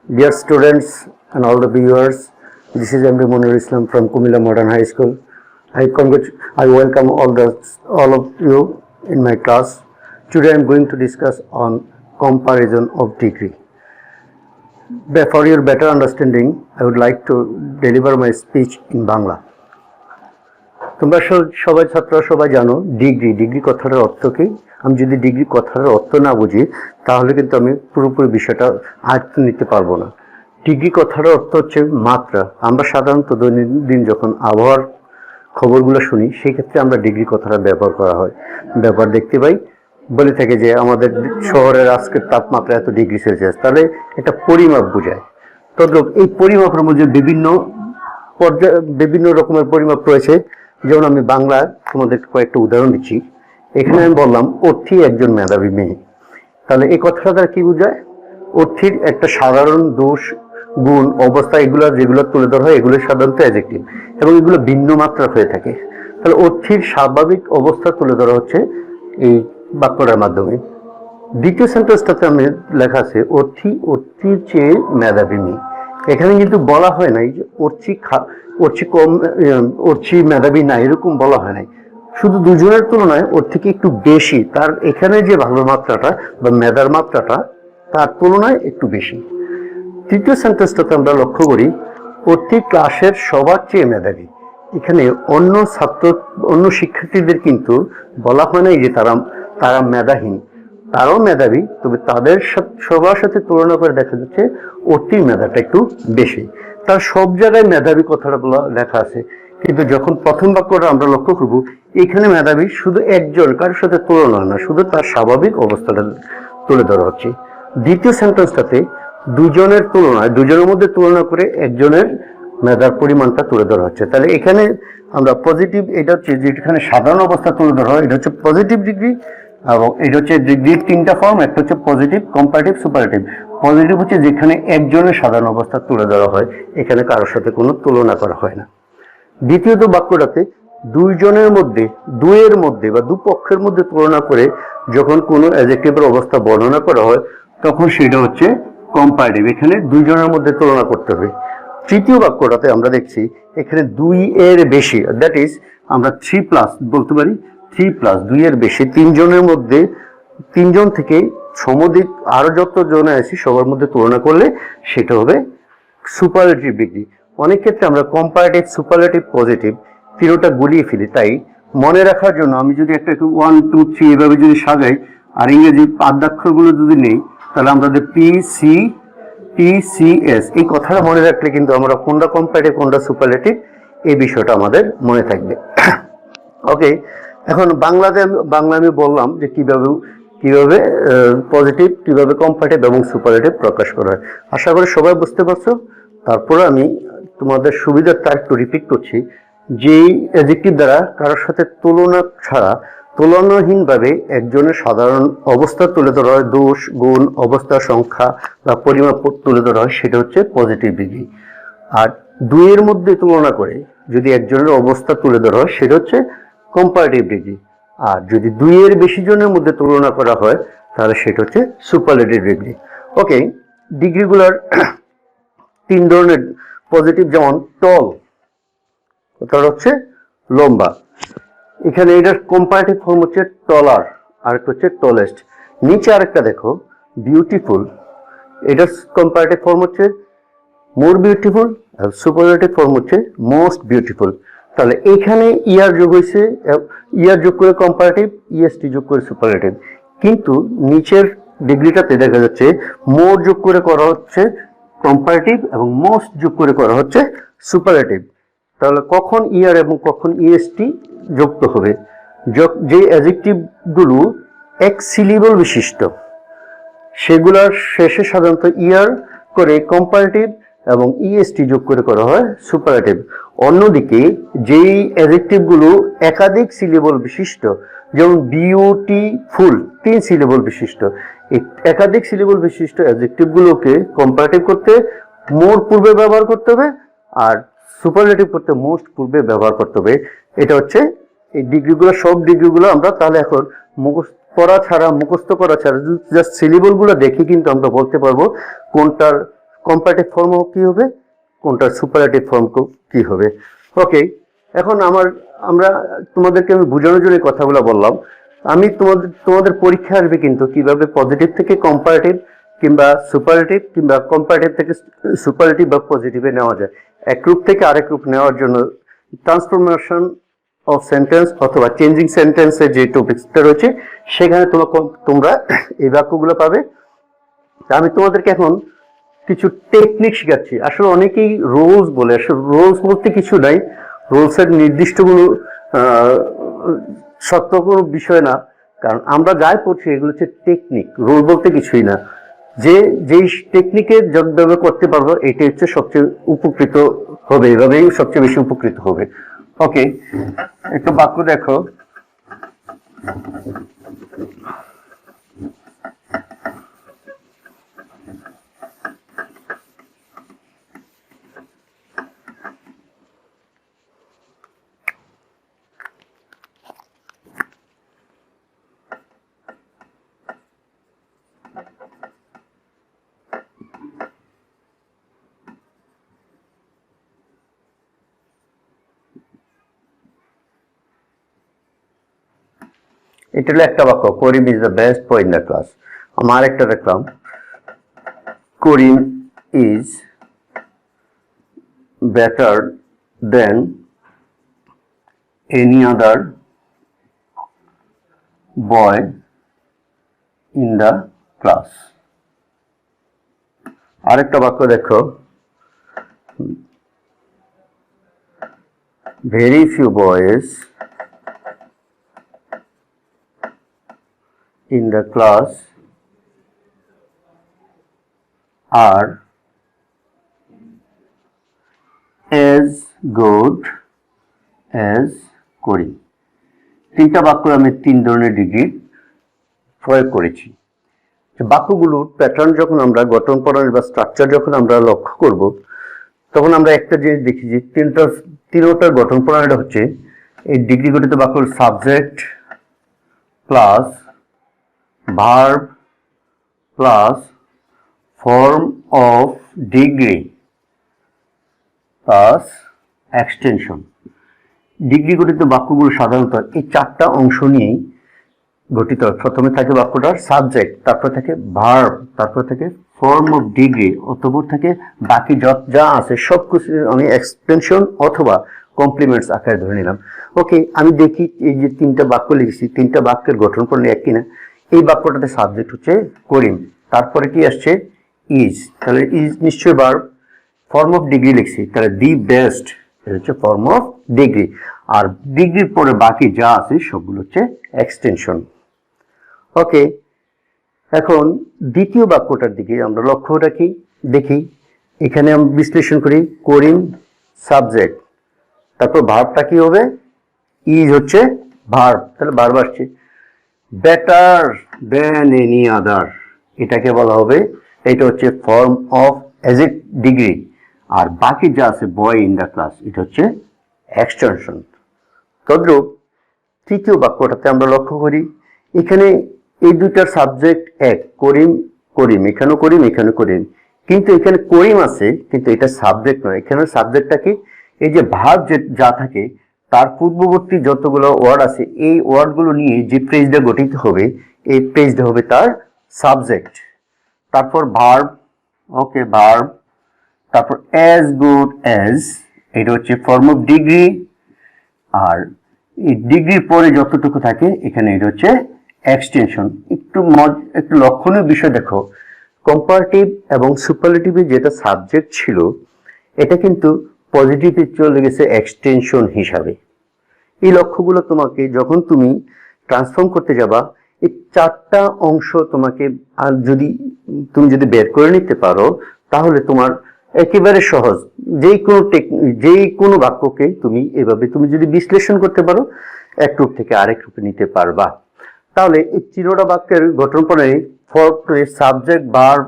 Dear students and all the viewers, this is MD Monir Islam from Kumila Modern High School. I welcome all of you in my class. Today I am going to discuss on comparison of degree. For your better understanding, I would like to deliver my speech in Bangla. তোমরা সবাই ছাত্ররা সবাই জানো degree কথাটার অর্থ কি। আমি যদি ডিগ্রি কথাটার অর্থ না বুঝি তাহলে কিন্তু আমি পুরোপুরি বিষয়টা আয়ত্ত নিতে পারবো না। ডিগ্রি কথাটার অর্থ হচ্ছে মাত্রা। আমরা সাধারণত দৈনন্দিন যখন আবহাওয়ার খবরগুলো শুনি সেই ক্ষেত্রে আমরা ডিগ্রি কথাটা ব্যবহার দেখতে পাই। বলে থাকে যে আমাদের শহরের আজকের তাপমাত্রা এত ডিগ্রি সেলসিয়াস, তাহলে এটা পরিমাপ বোঝায়। তদ্রূপ এই পরিমাপের মধ্যে বিভিন্ন রকমের পরিমাপ রয়েছে। যেমন আমি বাংলা তোমাদের কয়েকটা উদাহরণ দিচ্ছি। এখানে আমি বললাম অর্থী একজন মেধাবী মেয়ে, তাহলে এই কথাটা দ্বারা কি বোঝায়? অর্থীর একটা সাধারণ দোষ, গুণ, অবস্থা যেগুলো তুলে ধরা হয় এগুলো সাধারণত অ্যাডজেক্টিভ এবং এগুলো ভিন্ন মাত্রার হয়ে থাকে। তাহলে অর্থীর স্বাভাবিক অবস্থা তুলে ধরা হচ্ছে এই বাক্যটার মাধ্যমে। দ্বিতীয় সেন্টেন্সটাতে আমি লেখা আছে অর্থীর চেয়ে মেধাবী মেয়ে। এখানে কিন্তু বলা হয় নাই যে অর্চি মেধাবী না, এরকম বলা হয় নাই। শুধু দুজনের তুলনায় ওর থেকে একটু বেশি, তার এখানে যে ভালো মাত্রাটা বা মেধার মাত্রাটা তার তুলনায় একটু বেশি। তৃতীয় সেন্টেন্সটাতে আমরা লক্ষ্য করি অর্থী ক্লাসের সবার চেয়ে মেধাবী। এখানে অন্য শিক্ষার্থীদের কিন্তু বলা হয় নাই যে তারা মেধাহীন, তারাও মেধাবী, তবে তাদের সবার সাথে তুলনা করে দেখা যাচ্ছে অর্থীর মেধাটা একটু বেশি। তার সব জায়গায় মেধাবী কথাটা লেখা আছে, কিন্তু যখন প্রথম বাক্যটা আমরা লক্ষ্য করব এখানে মেধাবী শুধু একজন, কারোর সাথে তুলনা না, শুধু তার স্বাভাবিক অবস্থাটা তুলে ধরা হচ্ছে। দ্বিতীয় সেন্টেন্সটাতে দুজনের মধ্যে তুলনা করে একজনের মেধার পরিমাণটা তুলে ধরা হচ্ছে। তাহলে এখানে আমরা পজিটিভ, এটা হচ্ছে যেখানে সাধারণ অবস্থা তুলে ধরা হয় এটা হচ্ছে পজিটিভ ডিগ্রি, এবং এটা হচ্ছে ডিগ্রির তিনটা ফর্ম। একটা হচ্ছে পজিটিভ, কম্পারেটিভ, সুপারলেটিভ। পজিটিভ হচ্ছে যেখানে একজনের সাধারণ অবস্থা তুলে ধরা হয়, এখানে কারোর সাথে কোনো তুলনা করা হয় না। দ্বিতীয়ত বাক্যটাতে দুইয়ের মধ্যে বা দুপক্ষের মধ্যে তুলনা করে যখন কোনো অ্যাডজেক্টিভের অবস্থা বর্ণনা করা হয় তখন সেটা হচ্ছে কম্পারেটিভ। এখানে দুইজনের মধ্যে তুলনা করতে হবে। তৃতীয় বাক্যটাতে আমরা দেখছি এখানে 2 এর বেশি, দ্যাট ইজ আমরা 3+ বলতে পারি। 3+, 2 এর বেশি, তিনজন থেকে সমধিক আরো যত জনে আছি সবার মধ্যে তুলনা করলে সেটা হবে সুপারলেটিভ ডিগ্রি। অনেক ক্ষেত্রে আমরা কম্পারেটিভ, সুপারলেটিভ, পজিটিভ তিনটা গুলিয়ে ফেলি। তাই মনে রাখার জন্য আমি যদি একটা 1, 2, 3 এভাবে যদি সাজাই আর ইংরেজি আদ্যাক্ষরগুলো যদি নেই, তাহলে আমাদের PCS এই কথাটা মনে রাখলে কিন্তু আমরা কোনটা কম্পারেটিভ কোনটা সুপারলেটিভ এই বিষয়টা আমাদের মনে থাকবে। ওকে, এখন বাংলা আমি বললাম যে কিভাবে পজিটিভ, কিভাবে কম্পারেটিভ এবং সুপারলেটিভ প্রকাশ করা হয়। আশা করি সবাই বুঝতে পারছো। তারপরে আমি তোমাদের সুবিধার্থে একটু রিপিট করছি। যেই অ্যাডজেক্টিভ দ্বারা কারোর সাথে তুলনা ছাড়া তুলনাহীনভাবে একজনের সাধারণ অবস্থা তুলে ধরা হয়, দোষ, গুণ, অবস্থা, সংখ্যা বা পরিমাপ তুলে ধরা হয়, সেটা হচ্ছে পজিটিভ ডিগ্রি। আর 2 এর মধ্যে তুলনা করে যদি একজনের অবস্থা তুলে ধরা হয় সেটা হচ্ছে কম্পারেটিভ ডিগ্রি। আর যদি 2 এর বেশি জনের মধ্যে তুলনা করা হয় তাহলে সেটা হচ্ছে সুপারলেটিভ ডিগ্রি। ওকে, ডিগ্রিগুলোর 3 ধরনের। পজিটিভ যেমন টল, কথাটা হচ্ছে লম্বা। এখানে এটার কম্পারেটিভ ফর্ম হচ্ছে টলার, আর একটা হচ্ছে টলেস্ট। নিচে আরেকটা দেখো বিউটিফুল, এটার কম্পারেটিভ ফর্ম হচ্ছে মোর বিউটিফুল, আর সুপারলেটিভ ফর্ম হচ্ছে মোস্ট বিউটিফুল। তাহলে এখানে ইয়ার যোগ করে কম্পারেটিভ, ইএসটি যোগ করে সুপারলেটিভ। কিন্তু নিচের ডিগ্রিটাতে দেখা যাচ্ছে মোর যোগ করে করা হচ্ছে কম্পারেটিভ এবং মোস্ট যোগ করে করা হচ্ছে সুপারলেটিভ। তাহলে কখন ইয়ার এবং কখন ইএসটি যুক্ত হবে? যে অ্যাডজেক্টিভগুলো এক সিলেবল বিশিষ্ট সেগুলোর শেষে সাধারণত ইয়ার করে কম্পারেটিভ এবং ইএসটি যোগ করে করা হয় সুপারলেটিভ। অন্যদিকে যেই অ্যাডজেক্টিভগুলো একাধিক সিলেবল বিশিষ্ট, যেমন বিউটিফুল 3 সিলেবল বিশিষ্ট, এই একাধিক সিলেবল বিশিষ্ট অ্যাডজেক্টিভগুলোকে কম্পারেটিভ করতে মোর পূর্বে ব্যবহার করতে হবে, আর সুপারলেটিভ করতে মোস্ট পূর্বে ব্যবহার করতে হবে। এটা হচ্ছে এই ডিগ্রিগুলো, সব ডিগ্রিগুলো আমরা তাহলে এখন মুখস্থ করা ছাড়া জাস্ট সিলেবলগুলো দেখে কিন্তু আমরা বলতে পারবো কোনটার কম্পারেটিভ ফর্ম কি হবে, কোনটার সুপারলেটিভ ফর্ম কি হবে। ওকে, এখন আমরা তোমাদেরকে আমি বোঝানোর জন্য কথাগুলো বললাম। আমি তোমাদের পরীক্ষা আসবে কিন্তু কিভাবে পজিটিভ থেকে কম্পারেটিভ কিংবা সুপারলেটিভ কিংবা কম্পারেটিভ থেকে সুপারলেটিভ বা পজিটিভে নেওয়া যায়। এক রূপ থেকে আরেক রূপ নেওয়ার জন্য ট্রান্সফরমেশন অফ সেন্টেন্স অথবা চেঞ্জিং সেন্টেন্সের যে টপিকসটা রয়েছে সেখানে তোমরা এই বাক্যগুলো পাবে। আমি তোমাদেরকে এখন কিছু টেকনিক শেখাচ্ছি। আসলে অনেকেই রোলস বলে, আসলে রোলস বলতে কিছু নাই, রোলসের নির্দিষ্ট কোনো সত্য কোনো বিষয় না, কারণ আমরা যাই পড়ছি এগুলো হচ্ছে টেকনিক, রোল বলতে কিছুই না। যেই টেকনিকে ব্যবহার করতে পারবো এটাই হচ্ছে সবচেয়ে উপকৃত হবে, এভাবেই সবচেয়ে বেশি উপকৃত হবে। ওকে, একটা বাক্য দেখো, এটা হলো একটা বাক্য, Karim is the best boy in the class. আমার একটা দেখলাম, Karim is better than any other boy in the class. আরেকটা বাক্য দেখো, very few boys in the class are as good as Karim। তিনটা বাক্য আমি তিন ধরনের ডিগ্রি প্রয়োগ করেছি। বাক্যগুলোর প্যাটার্ন যখন আমরা গঠন প্রণালী বা স্ট্রাকচার যখন আমরা লক্ষ্য করব তখন আমরা একটা জিনিস দেখি যে তিনটার গঠন প্রণালীটা হচ্ছে এই ডিগ্রি গঠিত বাক্যর subject plus verb plus form of degree plus extension। Degree গঠিত বাক্যগুলো সাধারণত এই চারটা অংশ নিয়েই গঠিত হয়। প্রথমে থাকে বাক্যটার সাবজেক্ট, তারপর থাকে ভার্ব, তারপর থাকে ফর্ম অফ ডিগ্রি, অতঃপর থাকে বাকি যা আছে সব কিছু আমি এক্সটেনশন অথবা কমপ্লিমেন্টস আকারে ধরে নিলাম। ওকে, আমি দেখি এই যে তিনটা বাক্য লিখেছি, তিনটা বাক্যের গঠন প্রণালী এক কিনা। এই বাক্যটাতে সাবজেক্ট হচ্ছে করিম, তারপরে কি আসছে ইজ, তাহলে ইজ নিশ্চয়ই ভার্ব। ফর্ম অফ ডিগ্রি লিখছি, তাহলে দি বেস্ট, এটা হচ্ছে ফর্ম অফ ডিগ্রি। আর ডিগ্রির পরে বাকি যা আছে সবগুলো হচ্ছে এক্সটেনশন। ওকে, এখন দ্বিতীয় বাক্যটার দিকে আমরা লক্ষ্য রাখি, দেখি এখানে আমরা বিশ্লেষণ করি। করিম সাবজেক্ট, তারপর ভার্বটা কি হবে, ইজ হচ্ছে ভার্ব, তাহলে ভার্ব আসছে। বেটার দেন এনি আদার, এটাকে বলা হবে, এটা হচ্ছে ফর্ম অফ এজ ডিগ্রি। আর বাকি যা আছে বয় ইন দ্য ক্লাস, এটা হচ্ছে এক্সটেনশন। তদ্রূপ তৃতীয় বাক্যটাতে আমরা লক্ষ্য করি, এখানে এই দুইটার সাবজেক্ট এক, করিম করিম, এখানেও করিম এখানে করিম, কিন্তু এখানে করিম আছে কিন্তু এটা সাবজেক্ট নয়। এখানে সাবজেক্টটা কি, এই যে ভার্ব যা থাকে তার পূর্ববর্তী যতগুলো ওয়ার্ড আছে এই ওয়ার্ডগুলো নিয়ে যে ফ্রেজটা গঠিত হবে এই ফ্রেজটা হবে তার সাবজেক্ট। তারপর ভার্ব, ওকে ভার্ব, তারপর অ্যাজ গুড অ্যাজ, এটা হচ্ছে ফর্ম অফ ডিগ্রি। আর এই ডিগ্রির পরে যতটুকু থাকে এখানে এটা হচ্ছে এক্সটেনশন। একটু লক্ষণীয় বিষয় দেখো, কম্পারেটিভ এবং সুপারলেটিভে যেটা সাবজেক্ট ছিল এটা কিন্তু পজিটিভে চলে গেছে এক্সটেনশন হিসাবে। এই লক্ষ্যগুলো তোমাকে যখন তুমি ট্রান্সফর্ম করতে যাবা এই চারটা অংশ তোমাকে তুমি যদি বের করে নিতে পারো তাহলে তোমার একেবারে সহজ যেই কোনো বাক্যকে তুমি এভাবে তুমি যদি বিশ্লেষণ করতে পারো এক রূপ থেকে আরেক রূপে নিতে পারবা। তাহলে এই চিরটা বাক্যের গঠন প্রণালী সাবজেক্ট ভার্ব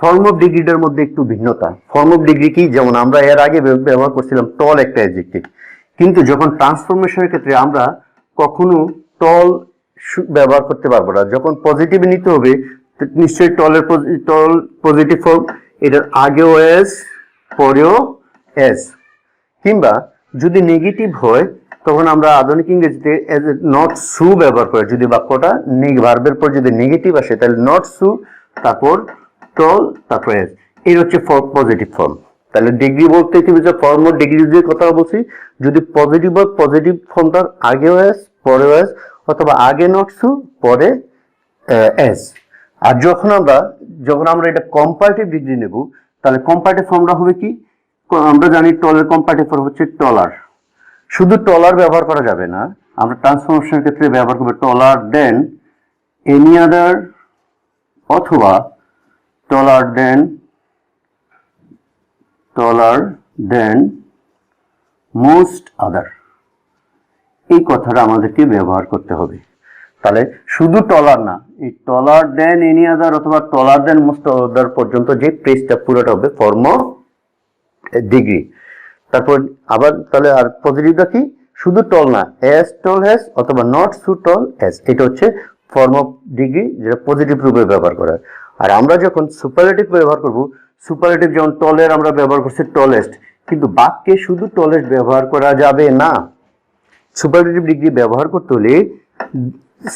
ফর্ম অফ ডিগ্রিটার মধ্যে একটু ভিন্নতা। ফর্ম অফ ডিগ্রি কি, যেমন আমরা এর আগে ব্যবহার করছিলাম টল একটা অ্যাডজেক্টিভ, কিন্তু যখন ট্রান্সফরমেশনের ক্ষেত্রে আমরা কখনো টল ব্যবহার করতে পারবো না। যখন পজিটিভ নিতে হবে নিশ্চয়ই টল পজিটিভ ফর্ম, এটার আগেও এস, পরেও এস। কিংবা যদি নেগেটিভ হয় তখন আমরা আধুনিক ইংরেজিতে নট সু ব্যবহার করে, যদি বাক্যটা ভার্বের পর যদি নেগেটিভ আসে তাহলে নট সু, তারপর টল, তারপর এস। এই হচ্ছে পজিটিভ ফর্ম। তাহলে ডিগ্রি বলতে কি বুঝছো? ফর্ম ও ডিগ্রি যে কথা বলছি, যদি পজিটিভ হয় পজিটিভ ফর্মটার আগেও এস, পরেও এস, অথবা আগে নট সু, পরে এস। আর যখন আমরা এটা কম্পারেটিভ ডিগ্রি নেব, তাহলে কম্পারেটিভ ফর্মটা হবে কি? আমরা জানি টলের কম্পারেটিভ ফর্ম হচ্ছে টলার। শুধু টলার ব্যবহার করা যাবে না, আমরা ট্রান্সফরমেশনের ক্ষেত্রে ব্যবহার করব টলার দেন এনি আদার, অথবা টলার দেন মোস্ট আদার। এই কথাটা আমাদেরকে ব্যবহার করতে হবে। তাহলে শুধু টলার না, এই টলার দেন এনি আদার অথবা টলার দেন মোস্ট আদার পর্যন্ত যে প্রেসটা পুরোটা হবে ফর্ম অফ ডিগ্রি। তারপর আবার তাহলে আর পজিটিভটা কি? শুধু টল না, এস টল হ্যাজ অথবা নট সু টল এস। এটা হচ্ছে ফর্ম অফ ডিগ্রি, যেটা পজিটিভ রূপে ব্যবহার করা হয়। আর আমরা যখন সুপারলেটিভ ব্যবহার করব, সুপারলেটিভ যেমন টলের আমরা ব্যবহার করছি টলেস্ট, কিন্তু বাক্যে শুধু টলেস্ট ব্যবহার করা যাবে না। সুপারলেটিভ ডিগ্রি ব্যবহার করতে হলে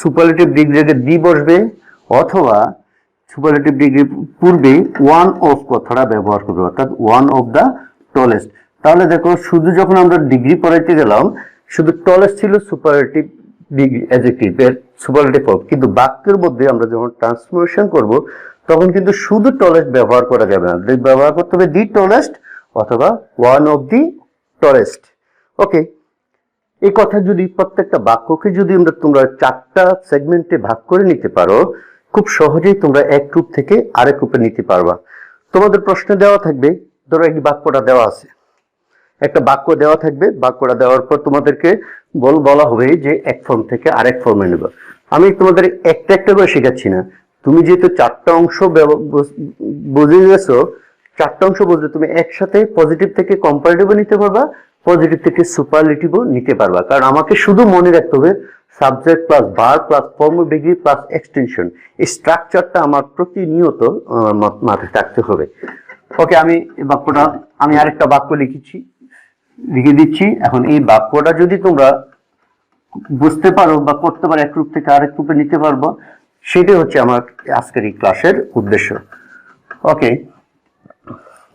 সুপারলেটিভ ডিগ্রিকে দি বসবে, অথবা সুপারলেটিভ ডিগ্রি পূর্বে ওয়ান অফ কথাটা ব্যবহার করবে, অর্থাৎ ওয়ান অফ দ্য টলেস্ট। তাহলে দেখো, শুধু যখন আমরা ডিগ্রি পড়াইতে গেলাম শুধু টলেস্ট ছিল সুপারলেটিভ ডিগ্রি অ্যাডজেক্টিভ এর সুপারলেটিভ ফর্ম, কিন্তু বাক্যের মধ্যে আমরা যখন ট্রান্সফরমেশন করব তখন কিন্তু শুধু টলেস্ট ব্যবহার করা যাবে না, ব্যবহার করতে হবে দি টলেস্ট অথবা ওয়ান অফ দি টলেস্ট। ওকে, এই কথা যদি প্রত্যেকটা বাক্যকে যদি তোমরা 4টা সেগমেন্টে ভাগ করে নিতে পারো, খুব সহজেই তোমরা এক রূপ থেকে আরেক রূপে নিতে পারবা। তোমাদের প্রশ্নে দেওয়া থাকবে, ধরো এই বাক্যটা দেওয়া আছে, একটা বাক্য দেওয়া থাকবে, বাক্যটা দেওয়ার পর তোমাদেরকে বলা হবে যে এক ফর্ম থেকে আরেক ফর্মে নেবে। আমি তোমাদের একটা একটা করে শেখাচ্ছি না, তুমি যেহেতু 4টা অংশ বুঝে গেছো, 4টা অংশ বুঝলে তুমি একসাথে পজিটিভ থেকে কম্পারেটিভও নিতে পারবা, পজিটিভ থেকে সুপারলেটিভও নিতে পারবা। কারণ আমাকে শুধু মনে রাখতে হবে subject plus verb plus form of degree plus extension, এই স্ট্রাকচারটা আমার প্রতিনিয়ত মাথায় রাখতে হবে। ওকে, আমি আরেকটা বাক্য লিখে দিচ্ছি। এখন এই বাক্যটা যদি তোমরা বুঝতে পারো বা করতে পারো, এক রূপ থেকে আরেক রূপে নিতে পারবো, সেটাই হচ্ছে আমার আজকের এই ক্লাসের উদ্দেশ্য। ওকে,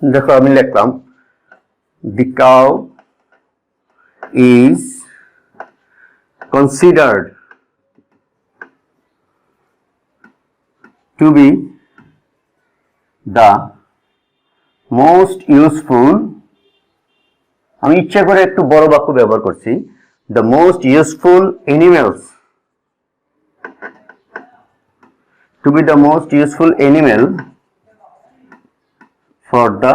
দেখো আমি লিখলাম the cow is considered to be the most useful, আমি ইচ্ছা করে একটু বড় বাক্য ব্যবহার করছি, the most useful animals, to be the most useful animal for the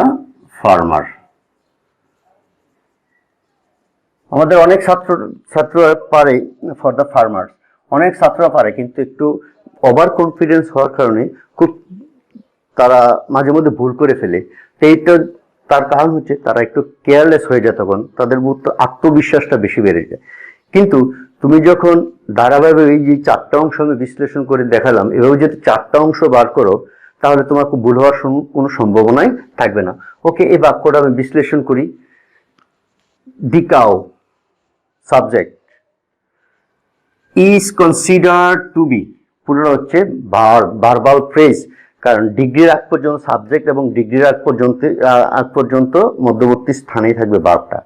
farmer। আমাদের অনেক ছাত্র পারে ফর দ্য ফার্মার, অনেক ছাত্ররা পারে, কিন্তু একটু ওভার কনফিডেন্স হওয়ার কারণে খুব তারা মাঝে মধ্যে ভুল করে ফেলে। এইটা তার কারণ হচ্ছে তারা একটু কেয়ারলেস হয়ে যায়, তখন তাদের আত্মবিশ্বাসটা বেশি বেড়ে যায়। কিন্তু তুমি যখন ধারাবাহিক এই যে 4টা অংশ আমি বিশ্লেষণ করে দেখালাম, এভাবে যদি 4টা অংশ বার করো তাহলে তোমার খুব ভুল হওয়ার কোনো সম্ভাবনাই থাকবে না। ওকে, এই বাক্যটা আমি বিশ্লেষণ করি। The cow subject, is considered to be, পুরো হচ্ছে ভার্বাল ফ্রেজ, কারণ ডিগ্রির আগ পর্যন্ত সাবজেক্ট এবং ডিগ্রির আগ পর্যন্ত মধ্যবর্তী স্থানেই থাকবে ভার্বটা।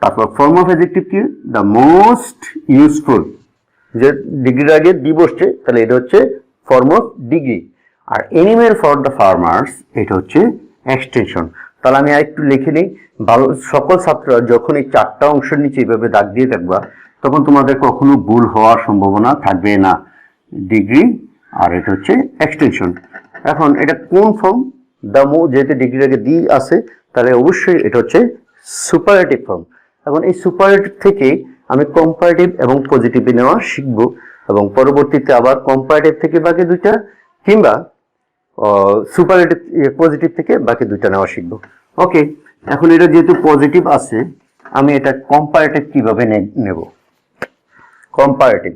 তারপর ফর্ম অফ অ্যাডজেক্টিভ কি? দ্য মোস্ট ইউজফুল, যে ডিগ্রির আগে দি বসছে, তাহলে এটা হচ্ছে ফর্ম অফ ডিগ্রি। আর এনিমেল ফর দ্য ফার্মার্স, এটা হচ্ছে এক্সটেনশন। তাহলে আমি আরেকটু লিখে নিই, সকল ছাত্ররা যখন এই 4টা অংশের নিচে এইভাবে দাগ দিয়ে থাকবা, তখন তোমাদের কখনো ভুল হওয়ার সম্ভাবনা থাকবে না। ডিগ্রি আর এটা হচ্ছে এক্সটেনশন। এখন এটা কোন ফর্ম? দ্য যেহেতু ডিগ্রির আগে দি আছে, তাহলে অবশ্যই এটা হচ্ছে সুপারলেটিভ ফর্ম। এখন এই সুপারলেটিভ থেকে আমি কম্পারেটিভ এবং পজিটিভে নেওয়া শিখবো, এবং পরবর্তীতে আবার কম্পারেটিভ থেকে বাকি 2টা, কিংবা সুপারলেটিভ পজিটিভ থেকে বাকি 2টা নেওয়া শিখবো। ওকে, এখন এটা যেহেতু পজিটিভ আছে, আমি এটা কম্পারেটিভ কিভাবে নেব? কম্পারেটিভ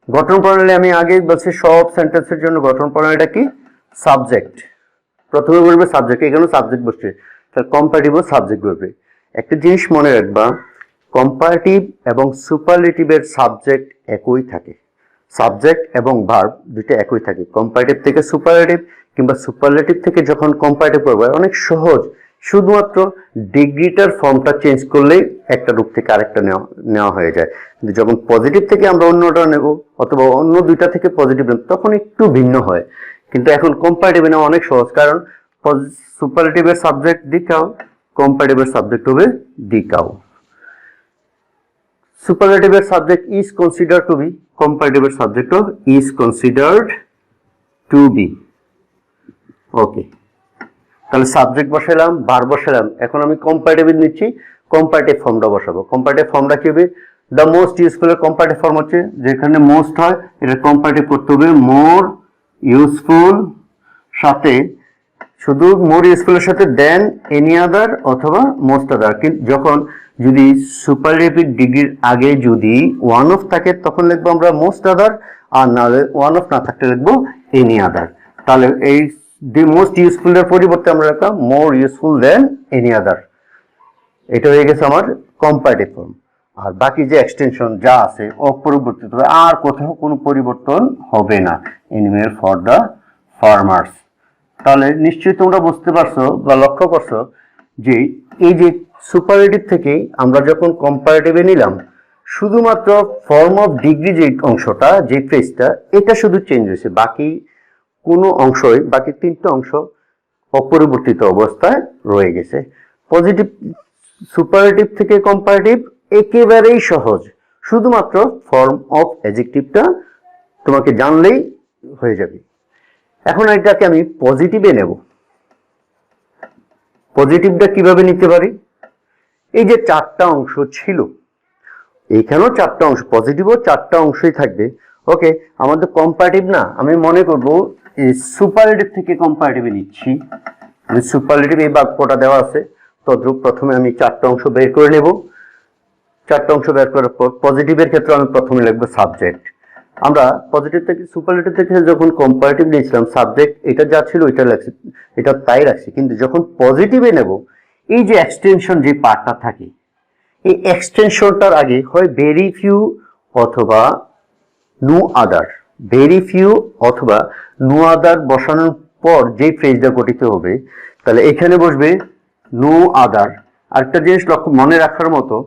গঠন প্রণালী আমি আগে বলছি, সব সেন্টেন্সের জন্য গঠন প্রণালীটা কি? সাবজেক্ট প্রথমে বলবে সাবজেক্ট, এখানে সাবজেক্ট বসছে, তাহলে কম্পারেটিভ ও সাবজেক্ট বলবে। একটা জিনিস মনে রাখবা, কম্পারেটিভ এবং সুপারলেটিভের সাবজেক্ট একই থাকে, সাবজেক্ট এবং ভার্ব দুটো একই থাকে। কম্পারেটিভ থেকে সুপারলেটিভ কিংবা সুপারলেটিভ থেকে যখন কম্পারেটিভ করবে অনেক সহজ, শুধুমাত্র ডিগ্রিটার ফর্মটা চেঞ্জ করলেই একটা রূপ থেকে আরেকটা নেওয়া হয়ে যায়। কিন্তু যখন পজিটিভ থেকে আমরা অন্যটা নেব অথবা অন্য দুইটা থেকে পজিটিভ নেব তখন একটু ভিন্ন হয়। কিন্তু এখন কম্পারেটিভ নেওয়া অনেক সহজ, কারণ সুপারলেটিভের সাবজেক্ট দিকাও, কম্পারেটিভের সাবজেক্ট হবে দিকাও। সুপারলেটিভের subject is considered to be, কম্পারেটিভের subject is considered to be. Okay, তাহলে সাবজেক্ট বসালাম, ভার্ব বসালাম। এখন আমি কম্পারেটিভ নিচ্ছি, কম্পারেটিভ ফর্মটা বসাবো। কম্পারেটিভ ফর্মটা কি হবে? দ্য মোস্ট ইউজফুল এর কম্পারেটিভ ফর্ম হচ্ছে, যেখানে মোস্ট হয় এটা কম্পারেটিভ করতে হবে মোর ইউজফুল, সাথে শুধু মোর ইউজফুলের সাথে দেন এনি আদার অথবা মোস্ট আদার। যখন যদি সুপারলেটিভ ডিগ্রির আগে যদি ওয়ান অফ থাকে তখন লিখবো আমরা মোস্ট আদার, আর না ওয়ান অফ না থাকলে লিখবো এনি আদার। তাহলে এই দি মোস্ট ইউজফুল এর পরিবর্তে আমরা রাখলাম মোর ইউজফুল দেন এনি আদার। এটা হয়ে গেছে আমার কম্পারেটিভ ফর্ম। আর বাকি যে এক্সটেনশন যা আছে অপরিবর্তিত হবে, আর কোথাও কোনো পরিবর্তন হবে না। Animal for the farmers. তাহলে নিশ্চয়ই তোমরা বুঝতে পারছো বা লক্ষ্য করছো যে এই যে সুপারলেটিভ থেকে আমরা যখন কম্পারেটিভে নিলাম, শুধুমাত্র ফর্ম অফ ডিগ্রি যে অংশটা, যে ফ্রেজটা, এটা শুধু চেঞ্জ হয়েছে, বাকি কোনো অংশই, বাকি তিনটা অংশ অপরিবর্তিত অবস্থায় রয়ে গেছে। পজিটিভ সুপারলেটিভ থেকে কম্পারেটিভ একেবারেই সহজ, শুধুমাত্র ফর্ম অফ অ্যাডজেক্টিভটা তোমাকে জানলেই হয়ে যাবে। এখন এটাকে আমি পজিটিভে নেব। পজিটিভটা কিভাবে নিতে পারি? এই যে চারটা অংশ ছিল, এইখানেও চারটা অংশ, পজিটিভও চারটা অংশই থাকবে। ওকে, আমাদের কম্পারেটিভ না, আমি মনে করব এই সুপারলেটিভ থেকে কম্পারেটিভে নিচ্ছি। আমি সুপারলেটিভ এই বাক্যটা দেওয়া আছে, তদ্রূপ প্রথমে আমি চারটা অংশ বের করে নেব। চারটা অংশ বের করার পর পজিটিভের ক্ষেত্রে আমি প্রথমে লিখবো সাবজেক্ট। আমরা পজিটিভ থেকে সুপারলেটিভ থেকে যখন কম্পারেটিভ নিয়েছিলাম, সাবজেক্ট এটা যা ছিল ওইটা লাগছে, এটা তাই রাখছি। কিন্তু যখন পজিটিভে নেব, এই যে এক্সটেনশন যে পার্টটা থাকে, এই এক্সটেনশনটার আগে হয় ভেরি ফিউ অথবা নো আদার, ভেরি ফিউ অথবা নো আদার বসানোর পর যে ফ্রেজটা গঠিত হবে, তাহলে এখানে বসবে নো আদার। আরেকটা জিনিস লক্ষ্য মনে রাখার মতো,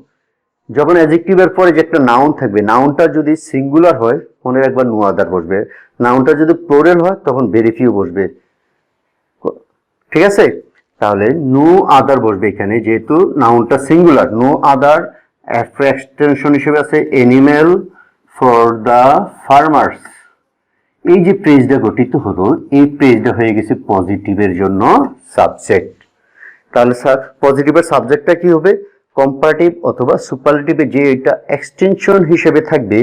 যখন অ্যাডজেক্টিভের পরে যে একটা নাউন থাকবে, নাউনটা যদি সিঙ্গুলার হয় মনে রাখবা নো আদার বসবে, নাউনটা যদি প্লুরাল হয় তখন ভেরি ফিউ বসবে। ঠিক আছে, তাহলে নো আদার বসবে এখানে, যেহেতু নাউনটা সিঙ্গুলার। নো আদার এক্সটেনশন হিসেবে আছে এনিমেল ফর দ্য ফার্মার্স। এই যে পেজটা গঠিত হলো, এই পেজটা হয়ে গেছে পজিটিভের জন্য সাবজেক্ট। তাহলে পজিটিভের সাবজেক্টটা কি হবে? কম্পারেটিভ অথবা সুপারলেটিভে যে এটা এক্সটেনশন হিসেবে থাকবে,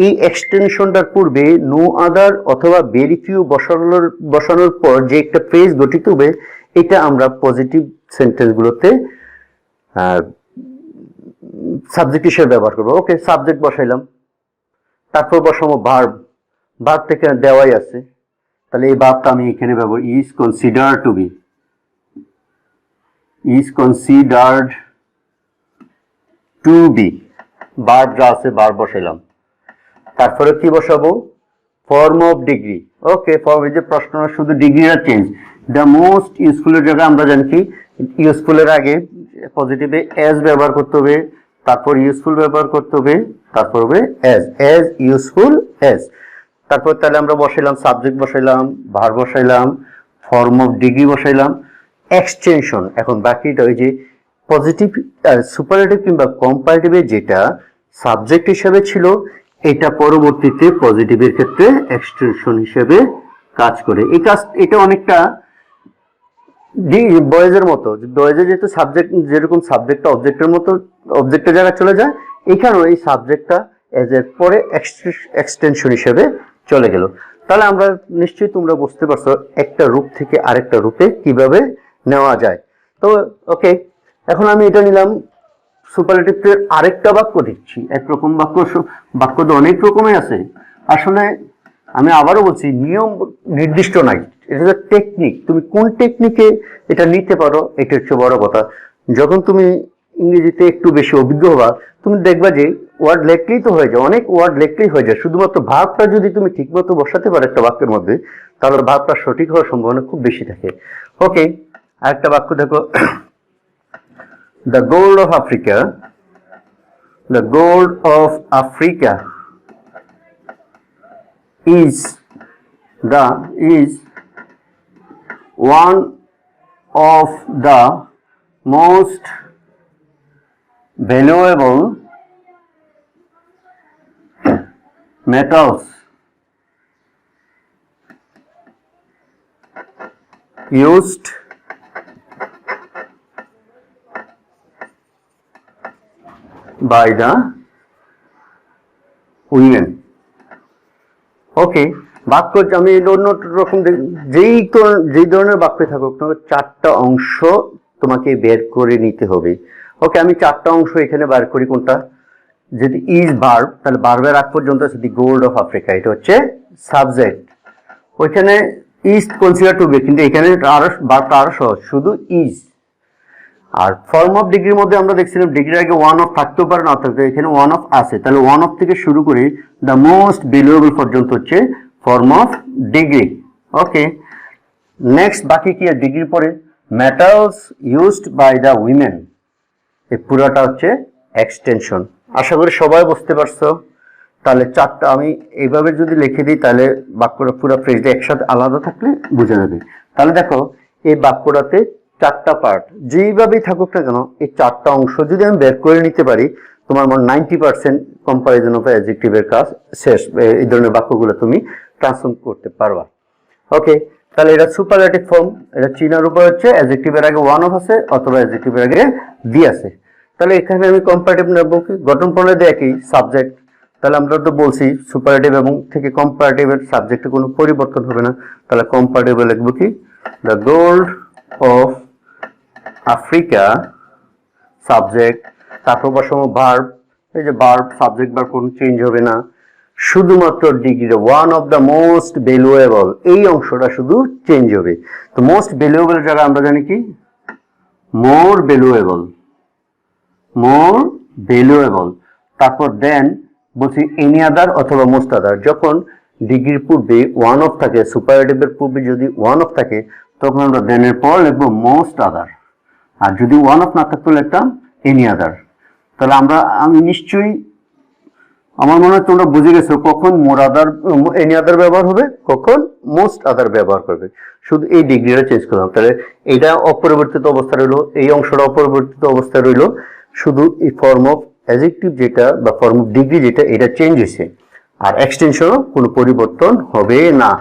এই এক্সটেনশনটার পূর্বে নো আদার অথবা ভেরি ফিউ বসানোর পর যে একটা ফ্রেজ গঠিত হবে, এটা আমরা পজিটিভ সেন্টেন্সগুলোতে সাবজেক্ট হিসেবে ব্যবহার করবো। ওকে, সাবজেক্ট বসাইলাম, তারপর বসাবো ভার্ব। ভার্ব থেকে দেওয়াই আছে, তাহলে এই ভার্বটা আমি এখানে ব্যবহার, is considered to be, is considered to be. Verb যা আছে ভার্ব বসাইলাম, তারপরে কি বসাবো? Form of degree. Okay, form, এই যে প্রশ্ন শুধু ডিগ্রিটা চেঞ্জ। দ্য মোস্ট ইউজফুলের জায়গায় আমরা জানি কি, ইউজফুলের আগে পজিটিভে এজ ব্যবহার করতে হবে, তারপর ইউজফুল ব্যবহার করতে হবে, তারপর হবে এজ, এজ ইউজফুল এজ। তারপর তাহলে আমরা বসাইলাম সাবজেক্ট, বসাইলাম ভার্ব, বসাইলাম ফর্ম অফ ডিগ্রি, বসাইলাম এক্সটেনশন। এখন বাকিটা ওই যে পজিটিভ সুপারলেটিভ কিংবা কম্পারেটিভে যেটা সাবজেক্ট হিসেবে ছিল, এটা পরবর্তীতে পজিটিভের ক্ষেত্রে এক্সটেনশন হিসেবে কাজ করে। এই কাজ, এটা অনেকটা বয়েজের মতো। বয়েজে যেহেতু সাবজেক্ট, যেরকম সাবজেক্টটা অবজেক্টের মতো, অবজেক্টের জায়গায় চলে যায়, এখানেও এই সাবজেক্টটা এজ এর পরে এক্সটেনশন হিসেবে চলে গেল। তাহলে আমরা নিশ্চয়ই তোমরা বুঝতে পারছো একটা রূপ থেকে আরেকটা রূপে কিভাবে নেওয়া যায়। তো ওকে, এখন আমি এটা নিলাম সুপারলেটিভের আরেকটা বাক্য দিচ্ছি। একরকম বাক্য, বাক্য তো অনেক রকমের আছে। আসলে আমি আবারও বলছি, নিয়ম নির্দিষ্ট নাই, এটা হচ্ছে টেকনিক। তুমি কোন টেকনিকে এটা নিতে পারো, এটা হচ্ছে বড় কথা। যখন তুমি ইংরেজিতে একটু বেশি অভিজ্ঞ হবা, তুমি দেখবা যে ওয়ার্ড লেখলেই তো হয়ে যায়, অনেক ওয়ার্ড লেখলেই হয়ে যায়। শুধুমাত্র ভাবটা যদি তুমি ঠিকমতো বসাতে পারো একটা বাক্যের মধ্যে, তাহলে ভাবটা সঠিক হওয়ার সম্ভাবনা খুব বেশি থাকে। ওকে, আরেকটা বাক্য দেখো, the gold of Africa, the gold of Africa is one of the most valuable metals used by the women. ওকে, বাক্য আমি অন্য রকম যেই ধরনের বাক্য থাকুক, চারটা অংশ তোমাকে বের করে নিতে হবে। ওকে, আমি চারটা অংশ এখানে বার করি। কোনটা? যদি ইজ ভার্ব, তাহলে ভার্বের আগ পর্যন্ত আছে দি গোল্ড অফ আফ্রিকা, এটা হচ্ছে সাবজেক্ট। ওইখানে ইজ কনসিডার টু বি, কিন্তু এখানে ভার্বটা আরো সহজ, শুধু ইজ। আর ফর্ম অফ ডিগ্রির মধ্যে আমরা দেখছিলাম ডিগ্রির আগে ওয়ান অফ থাকতেও পারে, না থাকতে, এখানে ওয়ান অফ আছে, তাহলে ওয়ান অফ থেকে শুরু করে দ্য মোস্ট ভ্যালুয়েবল পর্যন্ত হচ্ছে form of degree. Okay, next বাকি কি ডিগ্রির পরে? Metals used by the women, এই পুরোটা হচ্ছে এক্সটেনশন। আশা করি সবাই বুঝতে পারছো। তাহলে চারটা আমি এইভাবে যদি লিখে দিই, তাহলে বাক্যটা পুরো ফ্রেজটা একসাথে আলাদা থাকলে বোঝা যাবে। তাহলে দেখো, এই বাক্যটাতে চারটা পার্ট, যেইভাবেই থাকুক না কেন, এই চারটা অংশ যদি আমি বের করে নিতে পারি, তোমার মনে 90% কম্পারিজন অফ অ্যাডজেক্টিভের কাজ শেষ। এই ধরনের বাক্যগুলো তুমি ট্রান্সফর্ম করতে পারবা। ওকে, তাহলে এটা সুপারলেটিভ ফর্ম, এটা চিনার উপর হচ্ছে অ্যাডজেক্টিভের আগে ওয়ান অফ আছে অথবা অ্যাডজেক্টিভের আগে দি আছে। তাহলে এখানে আমি কম্পারেটিভ নেব কি? গঠন প্রণালী একই, সাবজেক্ট। তাহলে আমরা তো বলছি সুপারলেটিভ এবং থেকে কম্পারেটিভের সাবজেক্টে কোনো পরিবর্তন হবে না। তাহলে কম্পারেটিভ লিখব কি? The gold of Africa, subject, তারপর বসাবো ভার্ব। এই যে ভার্ব, সাবজেক্ট ভার্ব কোনো চেঞ্জ হবে না, শুধুমাত্র degree one of the most valuable, এই অংশটা শুধু চেঞ্জ হবে। তো মোস্ট ভ্যালুয়েবল জায়গায় আমরা জানি কি? More valuable, more valuable. তারপর দেন বলছি এনি আদার অথবা মোস্ট আদার। যখন ডিগ্রির পূর্বে ওয়ান অফ থাকে, সুপারলেটিভের পূর্বে যদি ওয়ান অফ থাকে, তখন আমরা দেনের পর লিখবো মোস্ট আদার। আর যদি ওয়ান অফ না থাকতো লিখতাম এনি আদার। তাহলে আমি নিশ্চয়ই, আমার মনে হয় তোমরা বুঝে গেছো কখন মোর আদার, এনি আদার ব্যবহার হবে, কখন মোস্ট আদার ব্যবহার করবে। শুধু এই ডিগ্রিটা চেঞ্জ করলাম। তাহলে এটা অপরিবর্তিত অবস্থা রইলো, এই অংশটা অপরিবর্তিত অবস্থায় রইলো, শুধু এই ফর্ম অফ অ্যাডজেক্টিভ যেটা বা ফর্ম অফ ডিগ্রি যেটা, এটা চেঞ্জ হয়েছে। আর এক্সটেনশনও কোনো পরিবর্তন হবে না।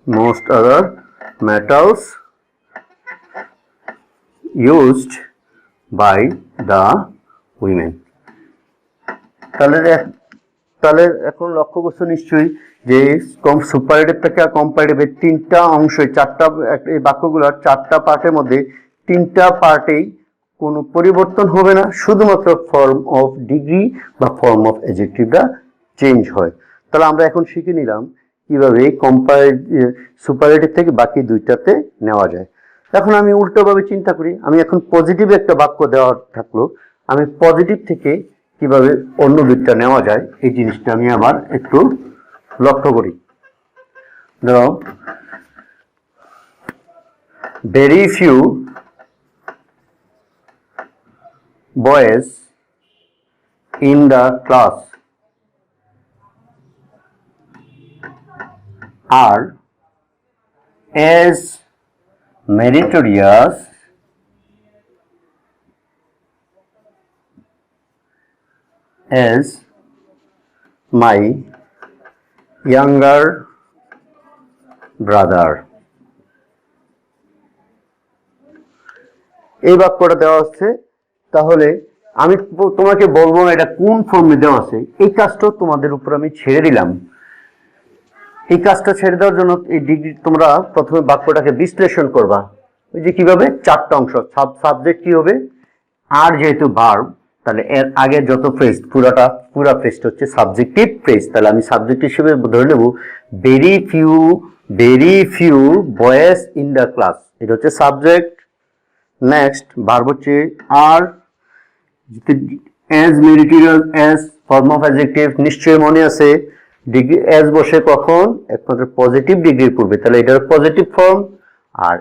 Most other metals used by the women। তাহলে এখন লক্ষ্য করছো নিশ্চয়ই যে সুপারলেটিভ থেকে কম্পারেটিভের তিনটা অংশ, চারটা, এই বাক্যগুলোর চারটা পার্টের মধ্যে তিনটা পার্টেই কোনো পরিবর্তন হবে না, শুধুমাত্র ফর্ম অফ ডিগ্রি বা ফর্ম অফ অ্যাডজেক্টিভটা চেঞ্জ হয়। তাহলে আমরা এখন শিখে নিলাম কিভাবে সুপারলেটিভ থেকে বাকি দুইটাতে নেওয়া যায়। এখন আমি উল্টোভাবে চিন্তা করি, আমি এখন পজিটিভ একটা বাক্য দেওয়া থাকলো, আমি পজিটিভ থেকে কিভাবে অন্য দিকটা নেওয়া যায়, এই জিনিসটা আমি আবার একটু লক্ষ্য করি। ধরো, very few boys in the class আর as meritorious as my younger brother। এই বাক্যটা দেওয়া হচ্ছে। তাহলে আমি তোমাকে বলবো না এটা কোন ফর্মে দেওয়া আছে, এই কাজটা তোমাদের উপর আমি ছেড়ে দিলাম। এই কাজটা ছেড়ে দেওয়ার জন্য এই ডিগ্রি তোমরা প্রথমে বাক্যটাকে বিশ্লেষণ করবা। ওই যে কিভাবে চারটা অংশ, সাবজেক্ট কি হবে, আর যেহেতু ভার্ব, তাহলে এর আগে যত ফ্রেজ পুরা ফ্রেজটা হচ্ছে সাবজেক্টিভ ফ্রেজ। তাহলে আমি সাবজেক্ট হিসেবে ধরে নেব very few boys in the class, এটা হচ্ছে সাবজেক্ট। নেক্সট ভার্ব হচ্ছে are, as meritorious as form of adjective, নিশ্চয়ই মনে আছে ডিগ্রি অ্যাজ বসে কখন, একমাত্র পজিটিভ ডিগ্রির পূর্বে, তাহলে এটার পজিটিভ ফর্ম। আর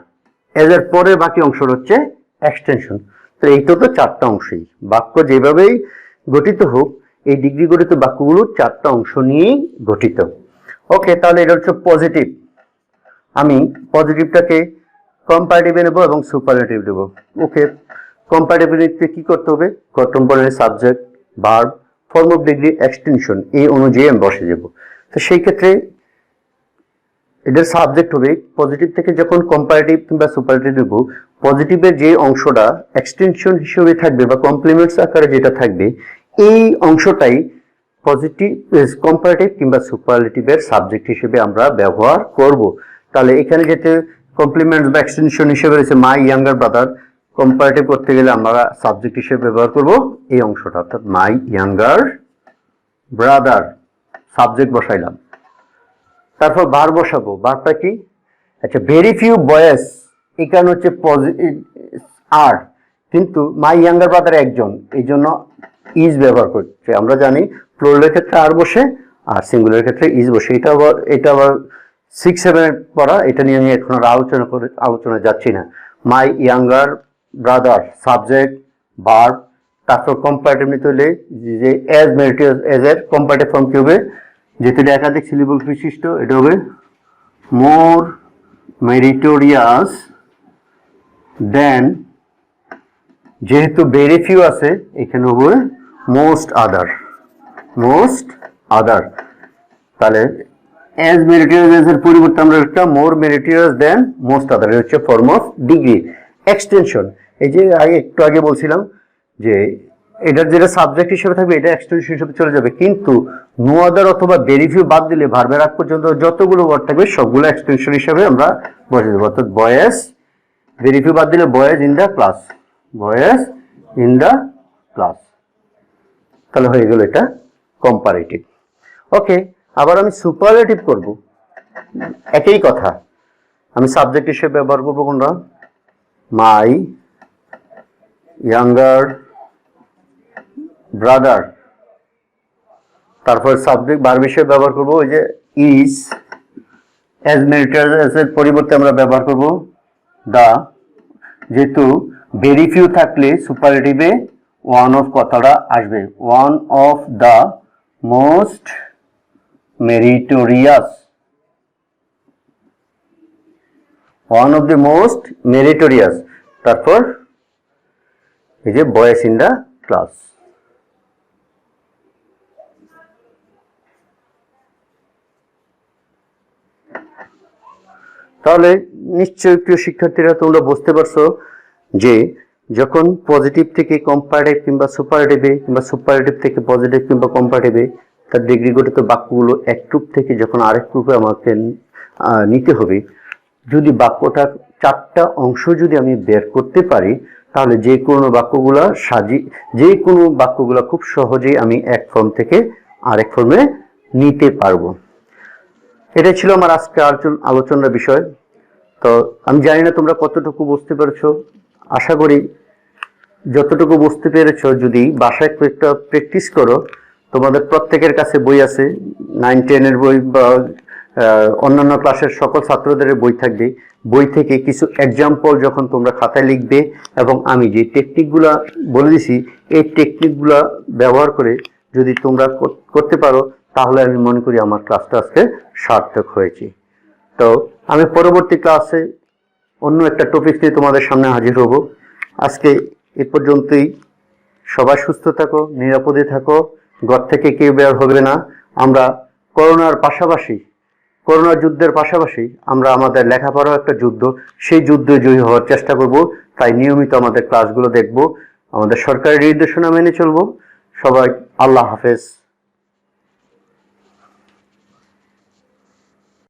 অ্যাজ এর পরে বাকি অংশটা হচ্ছে এক্সটেনশন। তো এইটা তো চারটা অংশই, বাক্য যেভাবেই গঠিত হোক এই ডিগ্রি গঠিত বাক্যগুলো চারটা অংশ নিয়েই গঠিত। ওকে, তাহলে এটা হচ্ছে পজিটিভ। আমি পজিটিভটাকে কম্পারেটিভে নেব এবং সুপারলেটিভ নেব। ওকে, কম্পারেটিভে কি করতে হবে, contemporary subject, verb, form of degree, extension, এই অনুযায়ী আমি বসে যাব। তো সেই ক্ষেত্রে এদের সাবজেক্ট হবে পজিটিভ থেকে যখন কম্পারেটিভ কিংবা সুপারলেটিভ নেব, পজিটিভের যে অংশটা এক্সটেনশন হিসেবে থাকবে বা কমপ্লিমেন্টস আকারে যেটা থাকবে, এই অংশটাই পজিটিভ কম্পারেটিভ কিংবা সুপারলেটিভের সাবজেক্ট হিসেবে আমরা ব্যবহার করব। তাহলে এখানে যেতে কমপ্লিমেন্টস বা এক্সটেনশন হিসেবে রয়েছে মাই ইয়াঙ্গার ব্রাদার, কম্পারেটিভ করতে গেলে আমরা সাবজেক্ট হিসেবে ব্যবহার করব এই অংশটা, অর্থাৎ মাই ইয়াঙ্গার ব্রাদার, সাবজেক্ট বসাইলাম। তারপর ভার্ব বসাবো, ভার্বটা কি, আচ্ছা ভেরি ফিউ বয়েজ, এখানে হচ্ছে আর, কিন্তু মাই ইয়াঙ্গার ব্রাদার একজন, এই জন্য ইজ ব্যবহার করছে। আমরা জানি প্লুরালের ক্ষেত্রে আর বসে আর সিঙ্গুলারের ক্ষেত্রে ইজ বসে। এটা আবার 6-7 পড়া, এটা নিয়ে আমি এখন আর আলোচনা যাচ্ছি না। My younger brother subject verb, তারপর কম্পারেটিভ নিতে হলে যে অ্যাজ মেরিটোরিয়াস, এজ এর কম্পারেটিভ ফর্ম কি হবে, যেহেতু এটা একাধিক সিলেবল বিশিষ্ট, এটা হবে মোর মেরিটোরিয়াস দেন, যেহেতু ভেরি ফিউ আছে এখানে হবে মোস্ট আদার। তাহলে অ্যাজ মেরিটোরিয়াস এর পরিবর্তে আমরা একটা মোর মেরিটোরিয়াস দেন মোস্ট আদার, হচ্ছে ফর্ম অফ ডিগ্রি। এক্সটেনশন, এই যে একটু আগে বলছিলাম যে এটার যেটা সাবজেক্ট হিসেবে থাকবে এটা এক্সটেনশন হিসেবে চলে যাবে, কিন্তু নো আদার অথবা ভেরি ফিউ বাদ দিলে ভার্বের আগ পর্যন্ত যতগুলো ওয়ার্ড থাকবে সবগুলো এক্সটেনশন হিসেবে আমরা বসে দেবো। অর্থাৎ বয়েজ, ভেরি ফিউ বাদ দিলে boys in the class, boys in the class, তাহলে হয়ে গেল এটা কম্পারেটিভ। ওকে, আবার আমি সুপারলেটিভ করব, একই কথা, আমি সাবজেক্ট হিসেবে ব্যবহার করবো কোনটা, মাই ইয়াঙ্গার ব্রাদার। তারপর সাবজেক্ট ভার্ব হিসেবে ব্যবহার করবো ওই যে ইজ, অ্যাজ মেরিটোরিয়াস এর পরিবর্তে আমরা ব্যবহার করব দা, যেহেতু ভেরি ফিউ থাকলে সুপারলেটিভে ওয়ান অফ কথাটা আসবে, one of the most meritorious, one of the most meritorious. তারপর এই যে বয়েজ ইন দ্য ক্লাস। তাহলে নিশ্চয়ই প্রিয় শিক্ষার্থীরা তোমরা বুঝতে পারছো যে যখন পজিটিভ থেকে কম্পারেটিভ কিংবা সুপারলেটিভে কিংবা সুপারলেটিভ থেকে পজিটিভ কিংবা কম্পারেটিভে তার ডিগ্রি গঠিত বাক্যগুলো এক গ্রুপ থেকে যখন আরেক গ্রুপে আমাকে নিতে হবে, যদি বাক্যটা চারটা অংশ যদি আমি বের করতে পারি তাহলে যে কোনো বাক্যগুলো খুব সহজেই আমি এক ফর্ম থেকে আরেক ফর্মে নিতে পারবো। এটা ছিল আমার আজকে আলোচনার বিষয়। তো আমি জানি না তোমরা কতটুকু বুঝতে পেরেছো, আশা করি যতটুকু বুঝতে পেরেছো যদি বাসায় একটা প্র্যাকটিস করো, তোমাদের প্রত্যেকের কাছে বই আছে, 9-10 বই বা অন্যান্য ক্লাসের সকল ছাত্রদের বই থাকবে, বই থেকে কিছু এক্সাম্পল যখন তোমরা খাতায় লিখবে এবং আমি যে টেকনিকগুলা বলে দিছি এই টেকনিকগুলা ব্যবহার করে যদি তোমরা করতে পারো তাহলে আমি মনে করি আমার ক্লাসটা আজকে সার্থক হয়েছে। তো আমি পরবর্তী ক্লাসে অন্য একটা টপিক নিয়ে তোমাদের সামনে হাজির হব। আজকে এ পর্যন্তই। সবাই সুস্থ থাকো, নিরাপদে থাকো, ঘর থেকে কেউ বের হবে না। আমরা করোনার যুদ্ধের পাশাপাশি আমরা আমাদের লেখাপড়াও একটা যুদ্ধ, সেই যুদ্ধে জয়ী হওয়ার চেষ্টা করব। তাই নিয়মিত আমাদের ক্লাসগুলো দেখব, আমাদের সরকারি নির্দেশনা মেনে চলবো। সবাই আল্লাহ হাফেজ।